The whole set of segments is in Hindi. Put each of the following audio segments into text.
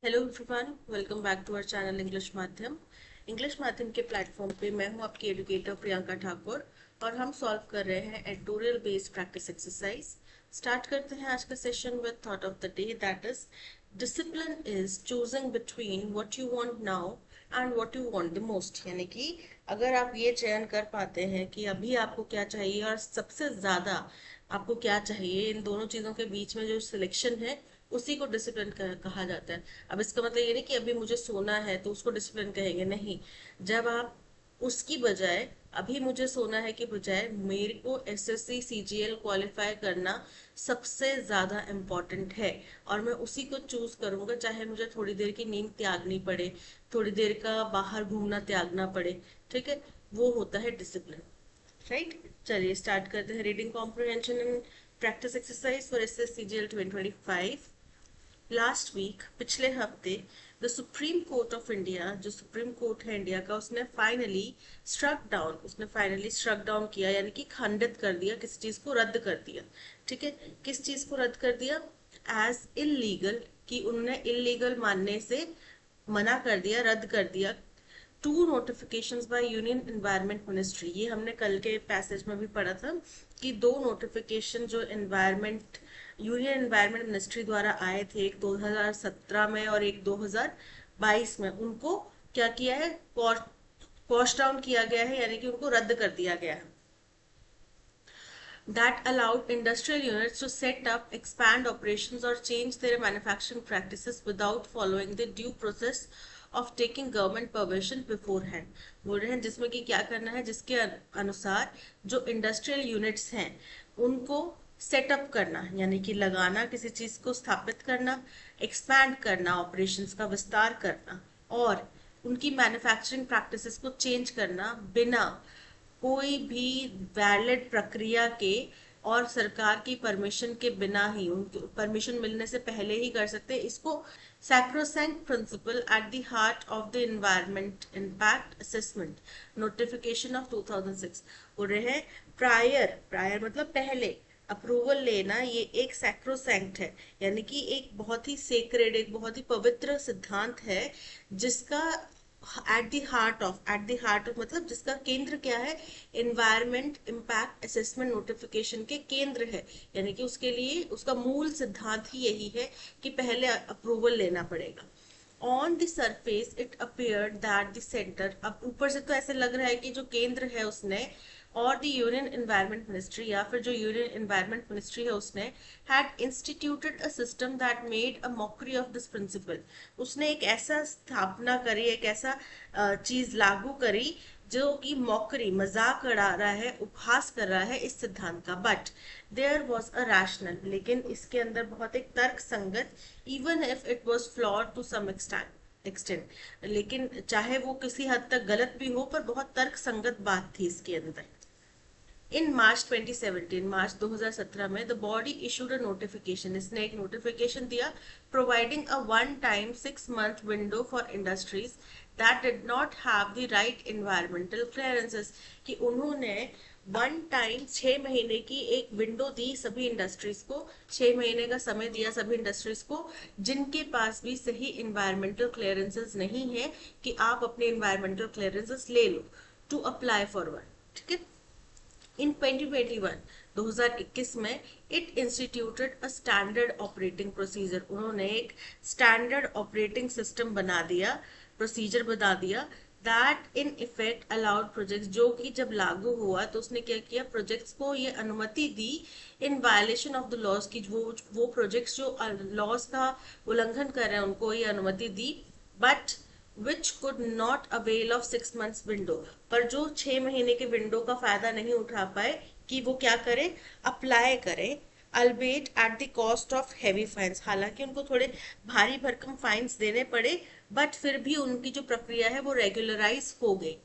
Hello everyone, welcome back to our channel English माध्यम के प्लेटफॉर्म पे मैं हूं आपकी एडुकेटर प्रियंका ठाकुर और हम सॉल्व कर रहे हैं editorial based practice exercise. Start करते हैं आज का session with thought of the day, that is discipline is choosing between what you want now and what you want the most. यानी कि अगर आप ये चयन कर पाते हैं कि अभी आपको क्या चाहिए और सबसे ज्यादा आपको क्या चाहिए, इन दोनों चीजों के बीच में जो सिलेक्शन है उसी को डिसिप्लिन कहा जाता है। अब इसका मतलब ये नहीं कि अभी मुझे सोना है तो उसको डिसिप्लिन कहेंगे, नहीं। जब आप उसकी बजाय अभी मुझे सोना है कि बजाय मेरे को एसएससी सीजीएल क्वालिफाई करना सबसे ज्यादा इम्पोर्टेंट है और मैं उसी को चूज करूंगा, चाहे मुझे थोड़ी देर की नींद त्यागनी पड़े, थोड़ी देर का बाहर घूमना त्यागना पड़े। ठीक है, वो होता है डिसिप्लिन, राइट। चलिए स्टार्ट करते हैं। Reading comprehension and practice exercise for SS CGL 2025। Last week, पिछले हफ्ते, the Supreme Court of India, जो सुप्रीम कोर्ट है इंडिया का, उसने फाइनली स्ट्रक डाउन किया, यानी कि खंडित कर दिया, किसी चीज को रद्द कर दिया। ठीक है, किस चीज को रद्द कर दिया? एज इलीगल, कि उन्होंने इलीगल मानने से मना कर दिया, रद्द कर दिया। Two notifications by union environment ministry, ये हमने कल के पैसेज में भी पढ़ा था कि दो नोटिफिकेशन जो यूनियन एनवायरनमेंट मिनिस्ट्री द्वारा आए थे, एक 2017 में और एक 2022 में, उनको क्या किया है? कॉस्ट डाउन किया गया है, यानी कि उनको रद्द कर दिया गया है। That allowed industrial units to set up, expand operations or change their manufacturing practices without following the due process of taking government permission beforehand। बोल रहे हैं जिसमें कि क्या करना है, जिसके अनुसार जो इंडस्ट्रियल यूनिट्स हैं उनको सेटअप करना, यानी कि लगाना, किसी चीज को स्थापित करना, एक्सपैंड करना, ऑपरेशंस का विस्तार करना, और उनकी मैन्युफैक्चरिंग प्रैक्टिसेस को चेंज करना बिना कोई भी वैलिड प्रक्रिया के और सरकार की परमिशन के बिना ही, उनकी परमिशन मिलने से पहले ही कर सकते हैं। इसको sacrosanct principle at the heart of the environment impact assessment notification of 2006 बोल रहे हैं। प्रायर प्रायर मतलब पहले अप्रूवल लेना, ये एक सैक्रोसैंक्ट है, यानी कि एक बहुत ही सेक्रेड, एक बहुत ही पवित्र सिद्धांत है, जिसका एट द हार्ट ऑफ मतलब जिसका केंद्र क्या है? एनवायरमेंट इम्पैक्ट असेसमेंट नोटिफिकेशन के केंद्र है, यानी कि उसके लिए उसका मूल सिद्धांत ही यही है कि पहले अप्रूवल लेना पड़ेगा। On the surface it appeared that the centre, अब ऊपर से तो ऐसे लग रहा है कि जो केंद्र है उसने और द यूनियन एनवायरनमेंट मिनिस्ट्री, या फिर जो यूनियन एनवायरनमेंट मिनिस्ट्री है उसने had instituted a system that made a mockery of this principle. उसने एक ऐसा स्थापना करी, एक ऐसा चीज लागू करी जो कि मॉकरी, मजाक उड़ा रहा है, उपहास कर रहा है इस सिद्धांत का। But there was a rational, लेकिन इसके अंदर बहुत एक तर्क संगत, even if it was flawed to some extent, लेकिन चाहे वो किसी हद तक गलत भी हो, पर बहुत तर्क संगत बात थी इसके अंदर। इन मार्च 2017, मार्च 2017 में the body issued a notification, इसने एक नोटिफिकेशन दिया, providing a one time 6 month window for industries that did not have the right environmental clearances, कि उन्होंने वन टाइम 6 महीने की एक विंडो दी सभी इंडस्ट्रीज को, 6 महीने का समय दिया सभी इंडस्ट्रीज को जिनके पास भी सही एनवायरमेंटल क्लियरेंसेस नहीं है, कि आप अपने एनवायरमेंटल क्लियरेंसेस ले लो टू अप्लाई फॉर वन। ठीक है, इन 2021 में it instituted a standard operating procedure, उन्होंने एक स्टैंडर्ड ऑपरेटिंग सिस्टम बना दिया, प्रोसीजर बना दिया, that in effect allowed projects, जो कि जब लागू हुआ तो उसने क्या किया, प्रोजेक्ट्स को ये अनुमति दी in violation of the laws, की वो प्रोजेक्ट्स जो लॉज का उल्लंघन कर रहे हैं उनको ये अनुमति दी, but which could not avail of 6 months window, पर जो 6 महीने के विंडो का फायदा नहीं उठा पाए कि वो क्या करें, अप्लाई करें, albeit at the cost of heavy fines, हालांकि उनको थोड़े भारी भरकम फाइन्स देने पड़े, बट फिर भी उनकी जो प्रक्रिया है वो रेगुलराइज हो गई।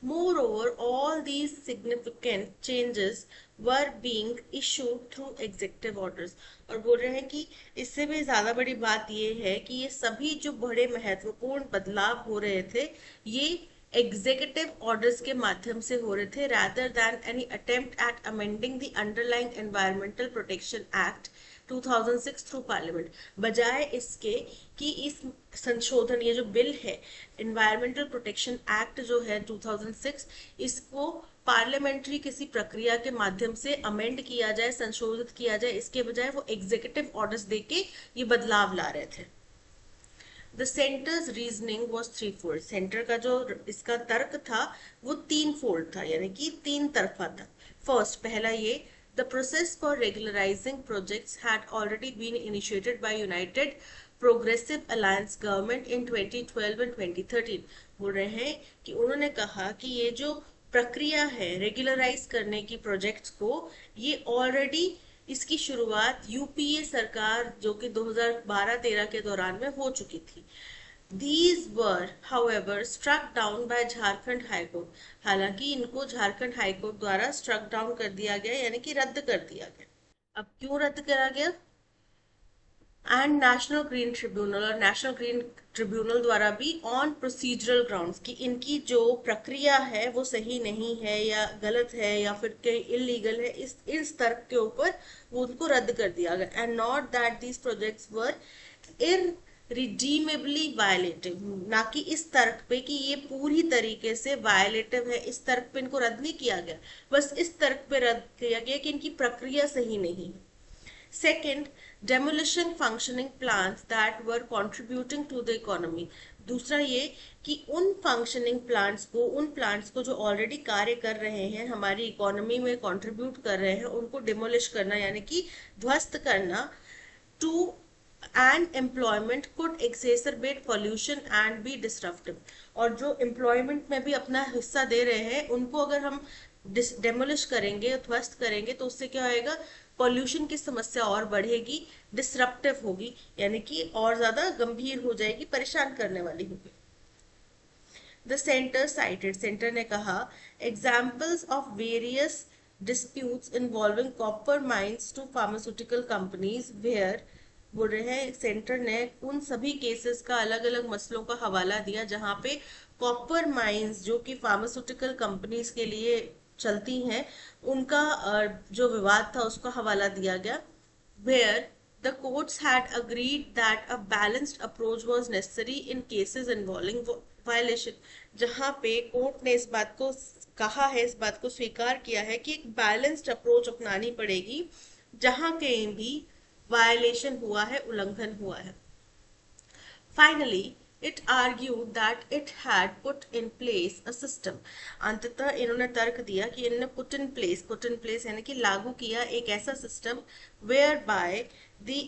Moreover, all these significant changes were being issued through executive orders। और बोल रहे हैं कि इससे भी ज्यादा बड़ी बात ये है कि ये सभी जो बड़े महत्वपूर्ण बदलाव हो रहे थे, ये एग्जीक्यूटिव ऑर्डर्स के माध्यम से हो रहे थे, rather than any attempt at amending the underlying environmental protection act 2006 through parliament, बजाय इसके कि इस संशोधन, ये जो बिल है एनवायरमेंटल प्रोटेक्शन एक्ट जो है 2006, इसको पार्लियामेंट्री किसी प्रक्रिया के माध्यम से अमेंड किया जाए, संशोधित किया जाए, इसके बजाय वो एग्जीक्यूटिव ऑर्डर्स देके ये बदलाव ला रहे थे। The centres reasoning was three fold, centre का जो इसका तर्क था वो तीन फोल्ड था, यानी कि तीन तरफा था। फर्स्ट, पहला ये, the process for regularising projects had already been initiated by United Progressive Alliance government in 2012 and 2013। बोल रहे हैं कि उन्होंने कहा कि ये जो प्रक्रिया है रेगुलराइज करने की प्रोजेक्ट्स को, ये ऑलरेडी इसकी शुरुआत यूपीए सरकार जो कि 2012-13 के दौरान में हो चुकी थी। These were, however, struck down by Jharkhand high court, हालांकि इनको झारखंड हाईकोर्ट द्वारा स्ट्रक डाउन कर दिया गया, यानी कि रद्द कर दिया गया। अब क्यों रद्द करा गया? एंड नेशनल ग्रीन ट्रिब्यूनल, और नेशनल ग्रीन ट्रिब्यूनल द्वारा भी ऑन प्रोसीजरल ग्राउंड्स की इनकी जो प्रक्रिया है वो सही नहीं है या गलत है या फिर कहीं इलीगल है, इस तर्क के ऊपर वो उनको रद्द कर दिया गया। And not that these projects were irredeemably violative, ना कि इस तर्क पे कि ये पूरी तरीके से वायलेटिव है, इस तर्क पे इनको रद्द नहीं किया गया, बस इस तर्क पे रद्द किया गया कि इनकी प्रक्रिया सही नहीं है। Second, demolition functioning plants that were contributing to the economy. दूसरा ये कि उन फंक्शनिंग प्लांट्स को, उन प्लांट्स को जो ऑलरेडी कार्य कर रहे हैं, हमारी इकोनॉमी में कंट्रीब्यूट कर रहे हैं, उनको डिमोलिश करना यानी कि ध्वस्त करना। To end employment could exacerbate pollution and be disruptive, और जो एम्प्लॉयमेंट में भी अपना हिस्सा दे रहे हैं उनको अगर हम डेमोलिश करेंगे, ध्वस्त करेंगे, तो उससे क्या होएगा? पॉल्यूशन की समस्या और बढ़ेगी, डिसरप्टिव होगी, यानी कि और ज्यादा गंभीर हो जाएगी, परेशान करने वाली होगी। द सेंटर साइटेड, सेंटर ने कहा, examples of various disputes involving copper mines to pharmaceutical companies where, बोल रहे हैं सेंटर ने उन सभी केसेस का, अलग अलग मसलों का हवाला दिया जहां पे कॉपर माइंस जो कि फार्मास्यूटिकल कंपनीज के लिए चलती हैं, उनका जो विवाद था उसका हवाला दिया गया। Where the courts had agreed that a balanced approach was necessary in cases involving violation, जहां पे कोर्ट ने इस बात को कहा है, इस बात को स्वीकार किया है कि एक बैलेंस्ड अप्रोच अपनानी पड़ेगी जहां कहीं भी वायलेशन हुआ है, उल्लंघन हुआ है। Finally it argued that it had put in place a system, अंततः इन्होंने तर्क दिया कि इन्होंने put in place यानी कि लागू किया एक ऐसा system whereby the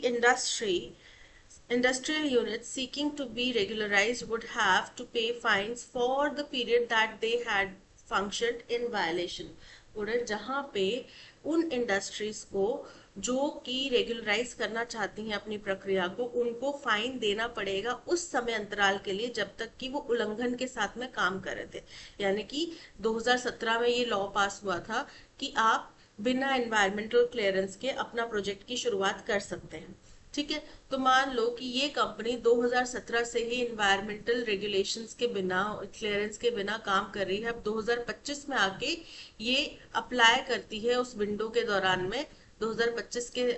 industrial units seeking to be regularized would have to pay fines for the period that they had functioned in violation, और जहां पे उन इंडस्ट्रीज को जो कि रेगुलराइज करना चाहती हैं अपनी प्रक्रिया को, उनको फाइन देना पड़ेगा उस समय अंतराल के लिए जब तक कि वो उल्लंघन के साथ में काम कर रहे थे। यानी कि 2017 में ये लॉ पास हुआ था कि आप बिना एनवायरमेंटल क्लियरेंस के अपना प्रोजेक्ट की शुरुआत कर सकते हैं। ठीक है, तो मान लो कि ये कंपनी 2017 से ही एनवायरमेंटल रेगुलेशंस के बिना, क्लियरेंस के बिना काम कर रही है। अब 2025 में आके ये अप्लाई करती है उस विंडो के दौरान में, 2025 के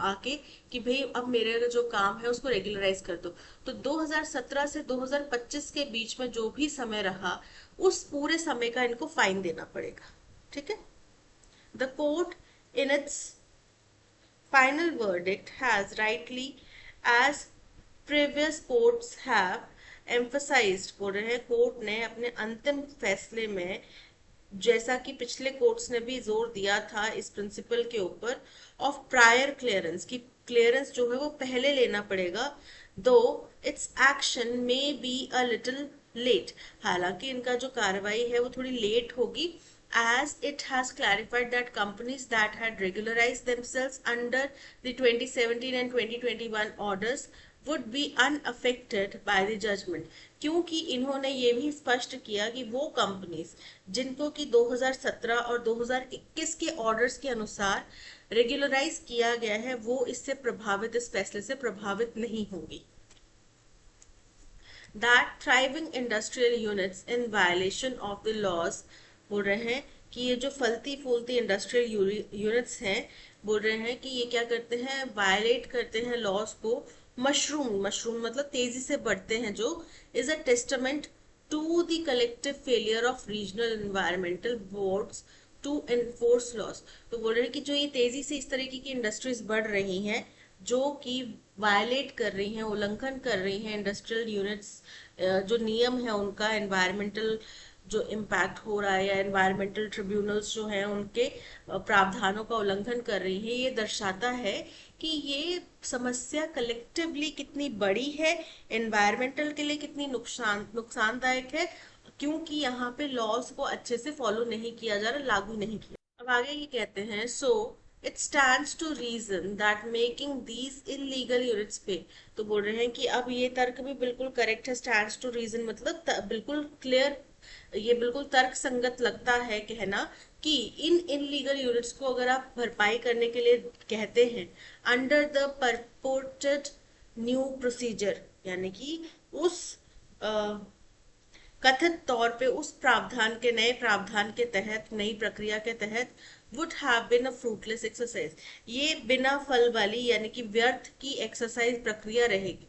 आके, कि भाई अब मेरे जो काम है उसको रेगुलराइज कर दो। तो 2017 से 2025 के बीच में जो भी समय रहा, उस पूरे समय का इनको फाइन देना पड़ेगा। ठीक है, the court in its final verdict has rightly, as previous courts have emphasized, बोल रहे हैं कोर्ट ने अपने अंतिम फैसले में, जैसा कि पिछले कोर्ट्स ने भी जोर दिया था इस प्रिंसिपल के ऊपर, ऑफ प्रायर क्लियरेंस, की क्लियरेंस जो है वो पहले लेना पड़ेगा, though its action may be a little late, हालांकि इनका जो कार्रवाई है वो थोड़ी लेट होगी, as it has clarified that companies that had regularized themselves under the 2017 and 2021 orders would be unaffected by the judgment, क्योंकि इन्होंने ये भी स्पष्ट किया कि वो कंपनीज जिनको कि 2017 और 2021 के ऑर्डर्स के अनुसार रेगुलराइज किया गया है, वो इससे प्रभावित, इस फैसले से प्रभावित नहीं होगी। That thriving industrial units in violation of the laws, बोल रहे हैं कि ये जो फलती फूलती इंडस्ट्रियल यूनिट्स हैं बोल रहे हैं कि ये क्या करते हैं, वायलेट करते हैं लॉज को। मशरूम, मशरूम मतलब तेजी से बढ़ते हैं, जो is a testament to the collective failure of regional environmental boards to enforce laws. तो बोल रहे हैं कि जो ये तेजी से इस तरीके की इंडस्ट्रीज बढ़ रही हैं, जो कि वायलेट कर रही हैं, उल्लंघन कर रही हैं इंडस्ट्रियल यूनिट्स, जो नियम है उनका, एनवायरमेंटल जो इम्पैक्ट हो रहा है या एनवायरमेंटल ट्रिब्यूनल्स जो हैं उनके प्रावधानों का उल्लंघन कर रही है, ये दर्शाता है कि ये समस्या कलेक्टिवली कितनी बड़ी है, एनवायरमेंटल के लिए कितनी नुकसानदायक है, क्योंकि यहाँ पे लॉज को अच्छे से फॉलो नहीं किया जा रहा, लागू नहीं किया। अब आगे ये कहते हैं, so it stands to reason that making these illegal units पे। तो बोल रहे हैं कि अब ये तर्क भी बिल्कुल करेक्ट है, स्टैंड्स टू रीजन मतलब बिल्कुल क्लियर, ये बिल्कुल तर्क संगत लगता है कहना कि इन इनलीगल यूनिट्स को अगर आप भरपाई करने के लिए कहते हैं under the purported new procedure, यानी कि उस कथित तौर पे उस प्रावधान के, नए प्रावधान के तहत, नई प्रक्रिया के तहत, would have been a fruitless exercise, ये बिना फल वाली यानी कि व्यर्थ की एक्सरसाइज प्रक्रिया रहेगी।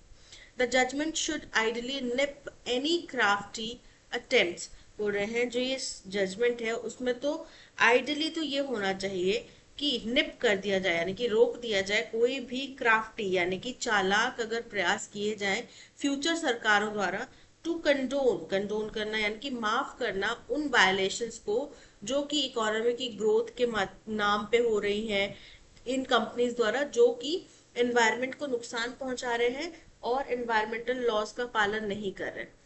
The judgment should ideally nip any crafty attempts. बोल रहे हैं जो ये जजमेंट है उसमें तो आइडली तो ये होना चाहिए कि निप कर दिया जाए, यानी कि रोक दिया जाए कोई भी क्राफ्टी यानी कि चालाक अगर प्रयास किए जाए फ्यूचर सरकारों द्वारा टू कंडोन, कंडोन करना यानी कि माफ करना उन वायलेशंस को जो कि इकोनॉमी की ग्रोथ के नाम पे हो रही हैं इन कंपनीज द्वारा, जो कि एनवायरनमेंट को नुकसान पहुंचा रहे हैं और एनवायरमेंटल लॉज का पालन नहीं कर रहे।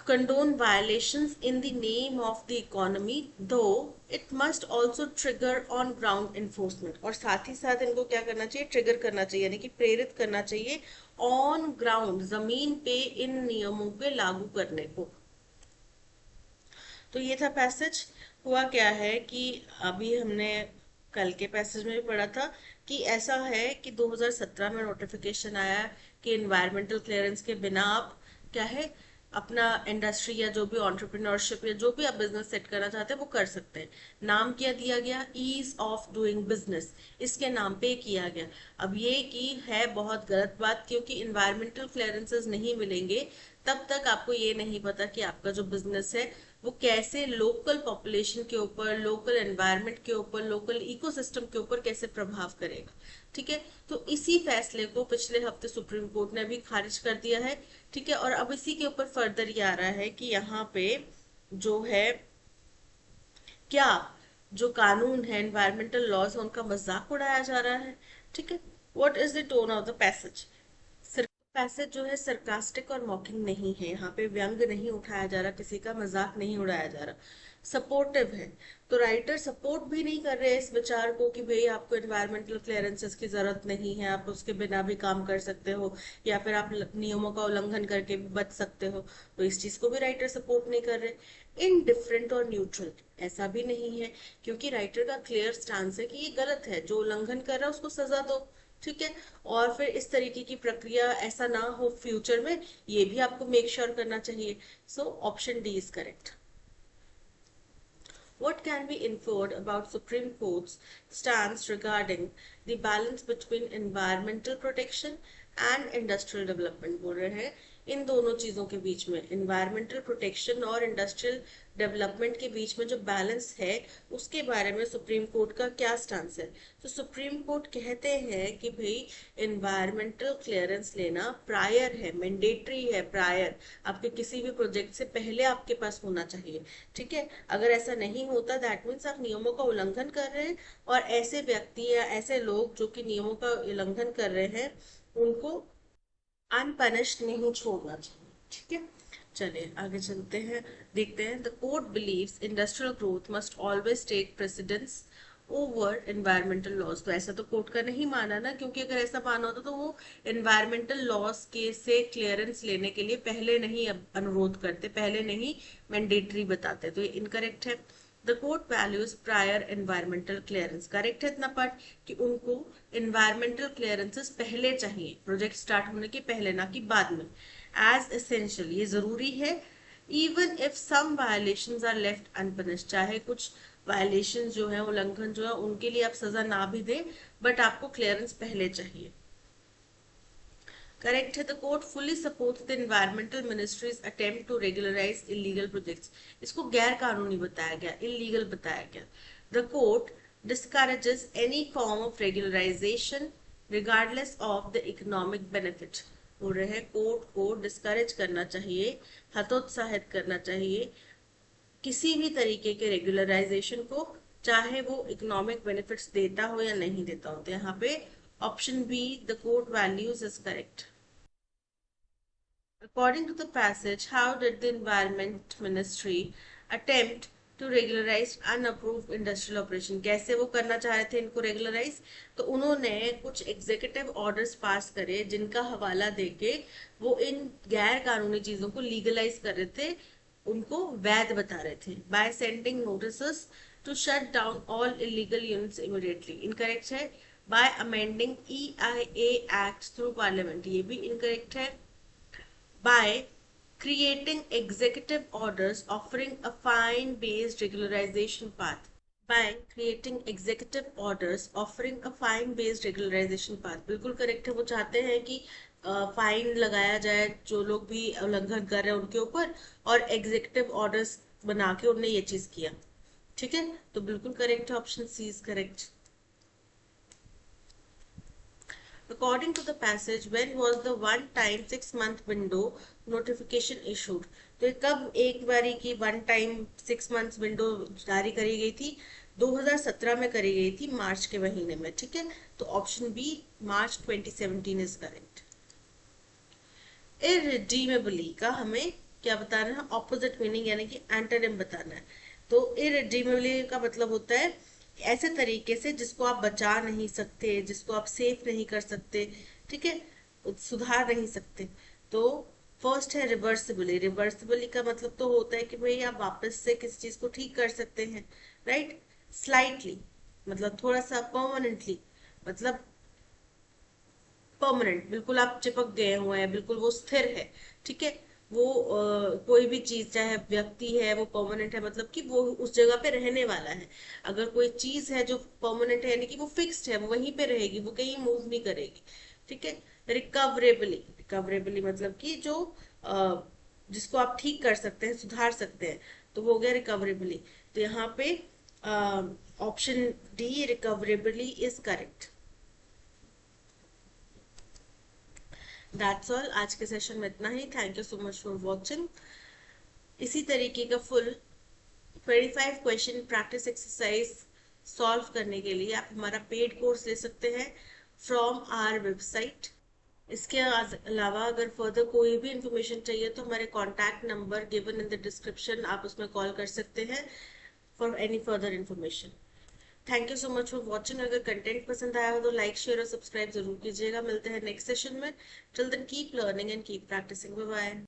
Condone violations in the name of the economy, though it must also trigger on ground enforcement। और साथ ही साथ इनको क्या करना चाहिए, ट्रिगर करना चाहिए यानी कि प्रेरित करना चाहिए ऑन ग्राउंड, जमीन पे इन नियमों के लागू करने को। तो ये था पैसेज। हुआ क्या है कि अभी हमने कल के पैसेज में भी पढ़ा था कि ऐसा है कि 2017 में नोटिफिकेशन आया कि एनवायरमेंटल क्लियरेंस के बिना आप क्या है अपना इंडस्ट्री या जो भी एंटरप्रेन्योरशिप या जो भी आप बिजनेस सेट करना चाहते हैं वो कर सकते हैं। नाम क्या दिया गया, ईज ऑफ डूइंग बिजनेस, इसके नाम पे किया गया। अब ये की है बहुत गलत बात, क्योंकि इन्वायरमेंटल क्लियरेंसेस नहीं मिलेंगे तब तक आपको ये नहीं पता कि आपका जो बिजनेस है वो कैसे लोकल पॉपुलेशन के ऊपर, लोकल एनवायरनमेंट के ऊपर, लोकल इकोसिस्टम के ऊपर कैसे प्रभाव करेगा। ठीक है, तो इसी फैसले को पिछले हफ्ते सुप्रीम कोर्ट ने भी खारिज कर दिया है। ठीक है, और अब इसी के ऊपर फर्दर ये आ रहा है कि यहाँ पे जो है क्या जो कानून है, एनवायरमेंटल लॉज है, उनका मजाक उड़ाया जा रहा है। ठीक है, what is the tone of the passage. Passage जो है सरकास्टिक और मॉकिंग नहीं है, यहाँ पे व्यंग नहीं उठाया जा रहा, किसी का मजाक नहीं उड़ाया जा रहा, सपोर्टिव है। तो राइटर सपोर्ट भी नहीं कर रहे इस विचार को कि भाई आपको एनवायरमेंटल क्लियरेंसेस की जरूरत नहीं है, आप उसके बिना भी काम कर सकते हो या फिर आप नियमों का उल्लंघन करके भी बच सकते हो। तो इस चीज को भी राइटर सपोर्ट नहीं कर रहे। इनडिफरेंट और न्यूट्रल ऐसा भी नहीं है, क्योंकि राइटर का क्लियर स्टांस है कि ये गलत है, जो उल्लंघन कर रहा है उसको सजा दो। ठीक है, और फिर इस तरीके की प्रक्रिया ऐसा ना हो फ्यूचर में, ये भी आपको मेक श्योर करना चाहिए। So option D is correct. What can be inferred about Supreme Court's stance regarding the balance between environmental protection and industrial development? बोल रहे हैं इन दोनों चीजों के बीच में, environmental protection और industrial development के बीच में जो बैलेंस है उसके बारे में सुप्रीम कोर्ट का क्या स्टांस है। तो सुप्रीम कोर्ट कहते हैं कि भाई environmental क्लियरेंस लेना प्रायर है, मैंडेटरी है, प्रायर आपके किसी भी प्रोजेक्ट से पहले आपके पास होना चाहिए। ठीक है, अगर ऐसा नहीं होता दैट मीन्स आप नियमों का उल्लंघन कर रहे हैं, और ऐसे व्यक्ति या ऐसे लोग जो कि नियमों का उल्लंघन कर रहे हैं उनको अनपनिश्ड नहीं छोड़ना चाहिए। ठीक है, चलिए आगे चलते हैं, देखते हैं। The court believes industrial growth must always take precedence over environmental laws. तो ऐसा तो कोर्ट का नहीं माना ना, क्योंकि अगर ऐसा माना होता तो वो एनवायरमेंटल लॉज के से क्लियरेंस लेने के लिए पहले नहीं अनुरोध करते, पहले नहीं मैंडेटरी बताते। तो ये इनकरेक्ट है। The court values prior environmental clearance, correct है इतना पार्ट कि उनको एनवायरमेंटल क्लियरेंसेस पहले चाहिए, प्रोजेक्ट स्टार्ट होने के पहले, ना कि बाद में। एज एसेंशियल, ये जरूरी है। Even if some violations are left unpunished, चाहे कुछ वायलेशन जो है, उल्लंघन जो है, उनके लिए आप सजा ना भी दें, बट आपको क्लियरेंस पहले चाहिए। करेक्ट है। The court fully supports the environmental ministry's attempt to regularise illegal projects. इसको गैर कानूनी बताया गया, इलीगल बताया गया। The court discourages any form of regularization regardless of the economic benefit। बोल रहे हैं कोर्ट को डिस्करेज करना चाहिए, हतोत्साहित करना चाहिए किसी भी तरीके के रेगुलराइजेशन को, चाहे वो इकोनॉमिक बेनिफिट्स देता हो या नहीं देता हो। तो यहाँ पे option B, the court values, is correct. According to the passage, how did the Environment Ministry attempt to regularize unapproved industrial operation? कैसे वो करना चाह रहे थे इनको रेगुलराइज? तो उन्होंने कुछ एग्जीक्यूटिव ऑर्डर्स पास करे जिनका हवाला देके वो इन गैर कानूनी चीजों को लीगलाइज कर रहे थे, उनको वैध बता रहे थे। By sending notice to shut down all illegal units immediately, incorrect है। By amending EIA act through parliament, ये भी इनकरेक्ट है। By creating executive orders offering a fine-based regularization path. By creating executive orders offering a fine-based regularization path, बिल्कुल करेक्ट है। वो चाहते हैं कि फाइन लगाया जाए जो लोग भी उल्लंघन कर रहे हैं उनके ऊपर, और एग्जीक्यूटिव ऑर्डर्स बना के उन्होंने ये चीज किया। ठीक है, तो बिल्कुल करेक्ट है, option C is correct. According to the passage, when was the one-time 6-month window notification issued? तो कब एक बारी की वन टाइम 6 मंथ्स विंडो जारी करी गई थी? 2017 में करी गई थी, मार्च के महीने में। ठीक है, तो option B, March 2017 is correct. Irredeemably का हमें क्या बताना है? ऑपोजिट मीनिंग, यानी कि एंटोनिम बताना है। तो इररिडीमेबली का मतलब होता है ऐसे तरीके से जिसको आप बचा नहीं सकते, जिसको आप सेफ नहीं कर सकते, ठीक है, सुधार नहीं सकते। तो फर्स्ट है रिवर्सिबली। रिवर्सिबली का मतलब तो होता है कि भाई आप वापस से किसी चीज को ठीक कर सकते हैं, राइट। स्लाइटली मतलब थोड़ा सा, परमानेंटली मतलब परमानेंट, बिल्कुल आप चिपक गए हुए हैं, बिल्कुल वो स्थिर है। ठीक है, वो कोई भी चीज चाहे व्यक्ति है वो परमानेंट है, मतलब कि वो उस जगह पे रहने वाला है। अगर कोई चीज है जो परमानेंट है यानी कि वो फिक्स्ड है, वो वहीं पे रहेगी, वो कहीं मूव नहीं करेगी। ठीक है। रिकवरेबली, रिकवरेबली मतलब कि जो जिसको आप ठीक कर सकते हैं, सुधार सकते हैं, तो वो हो गया रिकवरेबली। तो यहाँ पे option D, recoverably, is correct. That's all, आज के सेशन में इतना ही। Thank you so much for watching. इसी तरीके का full 25 question practice exercise solve करने के लिए आप हमारा पेड कोर्स ले सकते हैं फ्रॉम आवर वेबसाइट। इसके अलावा अगर फर्दर कोई भी इंफॉर्मेशन चाहिए तो हमारे contact number given in the description, आप उसमें कॉल कर सकते हैं for any further information. Thank you so much for watching. अगर कंटेंट पसंद आया हो तो लाइक, शेयर और सब्सक्राइब जरूर कीजिएगा। मिलते हैं नेक्स्ट सेशन में। Till then keep learning and keep practising. Bye bye.